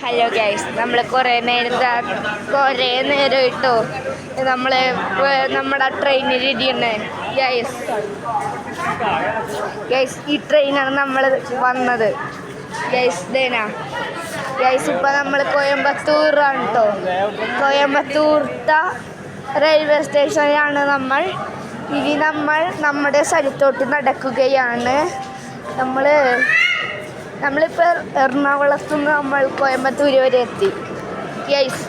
Hello guys, നമ്മൾ കുറേ നേരം ഇട്ടോ നമ്മുടെ ട്രെയിനിൽ ഇടിയുന്നേ ഗൈസ്. ഈ ട്രെയിനാണ് നമ്മൾ വന്നത് ഗൈസ്. ഇപ്പം നമ്മൾ കോയമ്പത്തൂറാണ് കേട്ടോ. കോയമ്പത്തൂർത്തെ റെയിൽവേ സ്റ്റേഷനിലാണ് നമ്മൾ. ഇനി നമ്മൾ നമ്മുടെ സ്ഥലത്തോട്ട് നടക്കുകയാണ്. നമ്മളിപ്പോൾ എറണാകുളത്തു നിന്ന് നമ്മൾ കോയമ്പത്തൂർ വരെ എത്തി ഗൈസ്.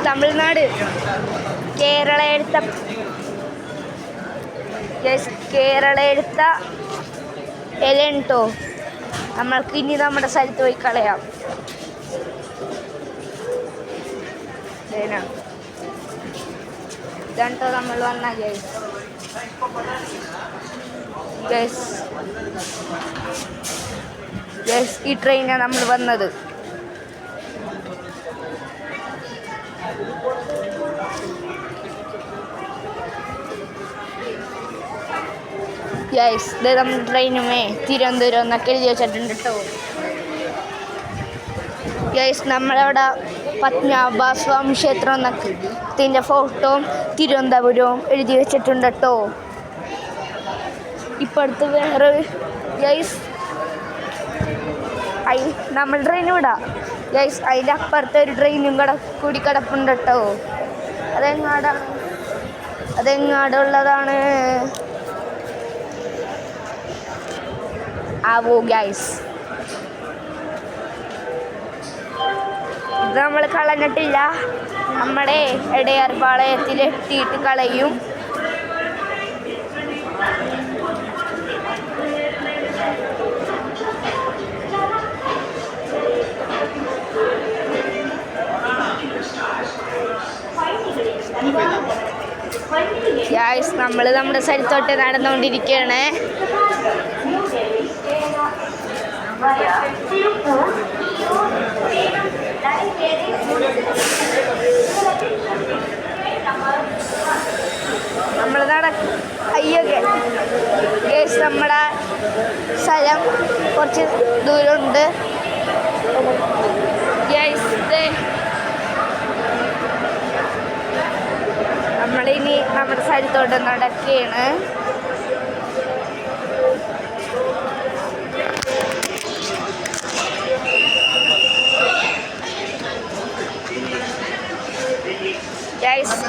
തമിഴ്നാട് കേരള എടുത്ത എലണ്ടോ. നമ്മൾക്ക് ഇനി നമ്മുടെ സ്ഥലത്ത് പോയി കളയാം. ഇതാണ്ടോ നമ്മൾ വന്ന ഗൈസ്. ഈ ട്രെയിനാണ് നമ്മൾ വന്നത്. നമ്മുടെ ട്രെയിനുമേ തിരുവനന്തപുരം എന്നൊക്കെ എഴുതി വെച്ചിട്ടുണ്ട് കേട്ടോ. നമ്മളവിടെ പത്മനാഭസ്വാമി ക്ഷേത്രം എന്നൊക്കെ ഇതിൻ്റെ ഫോട്ടോയും തിരുവനന്തപുരവും എഴുതി വെച്ചിട്ടുണ്ട് കേട്ടോ. ഇപ്പോഴത്തെ വേറെ നമ്മൾ ട്രെയിൻ വിടാം അതിൻ്റെ അപ്പുറത്തെ ഒരു ട്രെയിനും കൂടി കിടപ്പുണ്ട് കേട്ടോ. അതെങ്ങാടുള്ളതാണ് ആവോ ഗൈസ്. ഇത് നമ്മൾ കളഞ്ഞിട്ടില്ല. നമ്മുടെ എടയാർപാളയത്തിൽ എത്തിയിട്ട് കളയും. നമ്മൾ നമ്മുടെ സ്ഥലത്തോട്ട് നടന്നുകൊണ്ടിരിക്കുകയാണ്. നമ്മുടെ സ്ഥലം കുറച്ച് ദൂരമുണ്ട്. നമ്മളിനി നമ്മുടെ സ്ഥലത്തോട്ട് നടക്കുകയാണ്.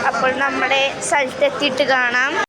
അപ്പോൾ നമ്മുടെ സ്ഥലത്തെത്തിയിട്ട് കാണാം.